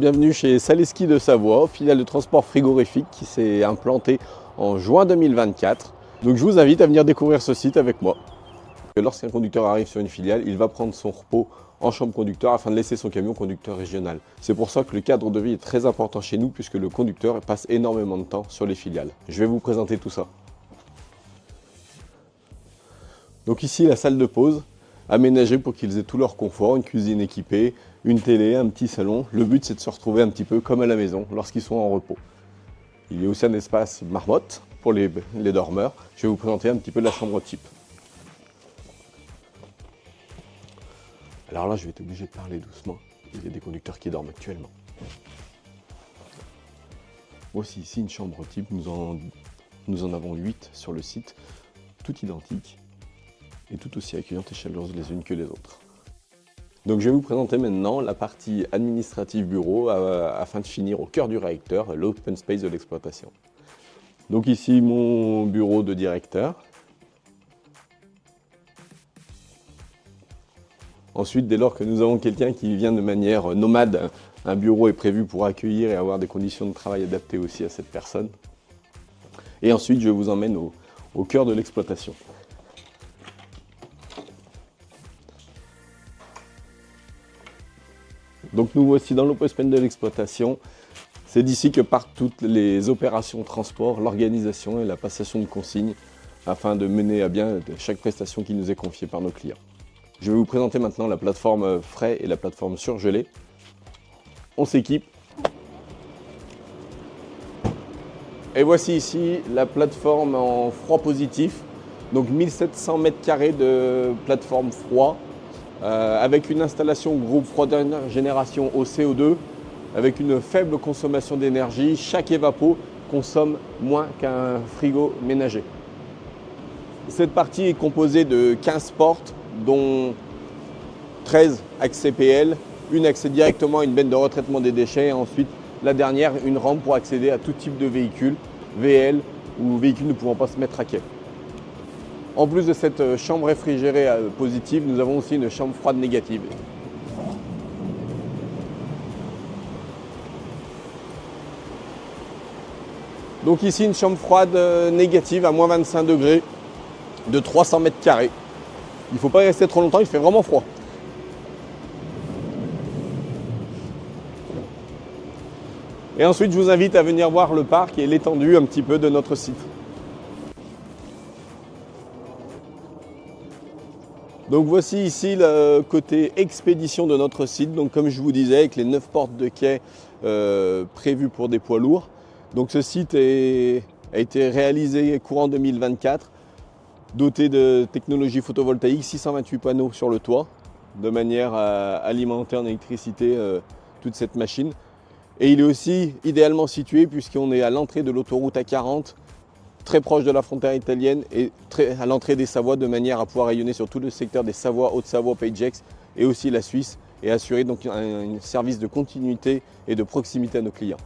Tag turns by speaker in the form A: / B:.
A: bienvenue chez Saleski de Savoie, filiale de transport frigorifique qui s'est implantée en juin 2024. Donc je vous invite à venir découvrir ce site avec moi. Lorsqu'un conducteur arrive sur une filiale, il va prendre son repos en chambre conducteur afin de laisser son camion au conducteur régional. C'est pour ça que le cadre de vie est très important chez nous puisque le conducteur passe énormément de temps sur les filiales. Je vais vous présenter tout ça. Donc ici la salle de pause, aménagée pour qu'ils aient tout leur confort, une cuisine équipée, une télé, un petit salon. Le but c'est de se retrouver un petit peu comme à la maison lorsqu'ils sont en repos. Il y a aussi un espace marmotte pour les dormeurs. Je vais vous présenter un petit peu la chambre type. Alors là je vais être obligé de parler doucement, il y a des conducteurs qui dorment actuellement. Voici ici une chambre type, nous en avons 8 sur le site, toutes identiques et tout aussi accueillantes et chaleureuses les unes que les autres. Donc je vais vous présenter maintenant la partie administrative bureau afin de finir au cœur du réacteur, l'open space de l'exploitation. Donc ici mon bureau de directeur. Ensuite, dès lors que nous avons quelqu'un qui vient de manière nomade, un bureau est prévu pour accueillir et avoir des conditions de travail adaptées aussi à cette personne. Et ensuite, je vous emmène au cœur de l'exploitation. Donc nous voici dans l'open space de l'exploitation. C'est d'ici que partent toutes les opérations de transport, l'organisation et la passation de consignes afin de mener à bien chaque prestation qui nous est confiée par nos clients. Je vais vous présenter maintenant la plateforme frais et la plateforme surgelée. On s'équipe. Et voici ici la plateforme en froid positif. Donc 1700 m² de plateforme froid avec une installation groupe froid dernière génération au CO2 avec une faible consommation d'énergie. Chaque évapo consomme moins qu'un frigo ménager. Cette partie est composée de 15 portes, dont 13 accès PL, une accès directement à une benne de retraitement des déchets et ensuite la dernière, une rampe pour accéder à tout type de véhicule, VL ou véhicules ne pouvant pas se mettre à quai. En plus de cette chambre réfrigérée positive, nous avons aussi une chambre froide négative. Donc ici une chambre froide négative à moins 25 degrés de 300 m². Il ne faut pas y rester trop longtemps, il fait vraiment froid. Et ensuite, je vous invite à venir voir le parc et l'étendue un petit peu de notre site. Donc voici ici le côté expédition de notre site. Donc comme je vous disais, avec les 9 portes de quai prévues pour des poids lourds. Donc ce site a été réalisé courant 2024. Doté de technologie photovoltaïque, 628 panneaux sur le toit, de manière à alimenter en électricité toute cette machine. Et il est aussi idéalement situé puisqu'on est à l'entrée de l'autoroute A40, très proche de la frontière italienne et à l'entrée des Savoies, de manière à pouvoir rayonner sur tout le secteur des Savoies, Haute-Savoie, Pays de Gex et aussi la Suisse, et assurer donc un service de continuité et de proximité à nos clients.